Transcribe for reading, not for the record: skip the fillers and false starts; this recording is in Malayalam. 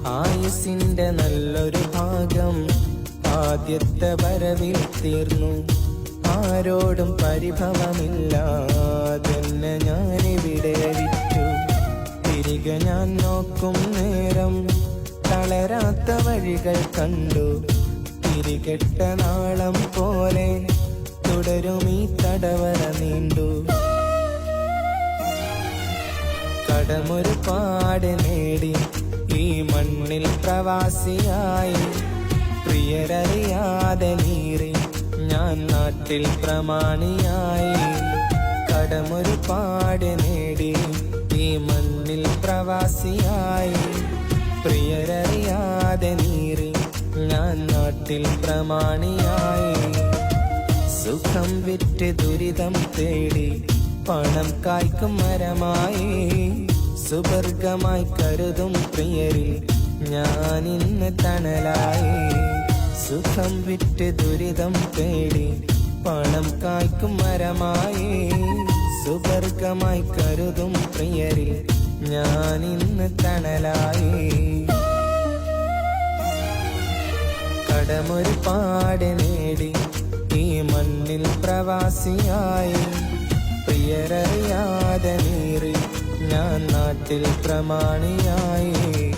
ആയുസിന്റെ നല്ലൊരു ഭാഗം ആദ്യത്തെ വരവിൽ തീർന്നു. ആരോടും പരിഭവമില്ലാതെന്നെ ഞാനിവിടെ വിറ്റു. തിരികെ ഞാൻ നോക്കും നേരം തളരാത്ത വഴികൾ കണ്ടു. തിരികെട്ട നാളം പോലെ തുടരും ഈ തടവറ നീണ്ടു. കടമൊരുപാട് നേടി ഈ മണ്ണിൽ പ്രവാസിയായി. പ്രിയരറിയാതെ നീറി ഞാൻ നാട്ടിൽ പ്രമാണിയായി. കടമൊരുപാട് നേടി ഈ മണ്ണിൽ പ്രവാസിയായി. പ്രിയരറിയാതെ നീറി ഞാൻ നാട്ടിൽ പ്രമാണിയായി. സുഖം വിറ്റ് ദുരിതം തേടി പണം കായ്ക്കും മരമായി. സുവർഗമായി കരുതും പ്രിയരിൽ ഞാനിന്ന് തണലായി. സുഖം വിറ്റ് ദുരിതം തേടി പണം കായ്ക്കും മരമായി. സുവർഗമായി കരുതും പ്രിയരിൽ ഞാനിന്ന് തണലായി. കടമൊരുപാട് നേടി ഈ മണ്ണിൽ പ്രവാസിയായി. പ്രിയരറിയാതെ നീറി ഞാൻ നാട്ടിൽ പ്രമാണിയായി.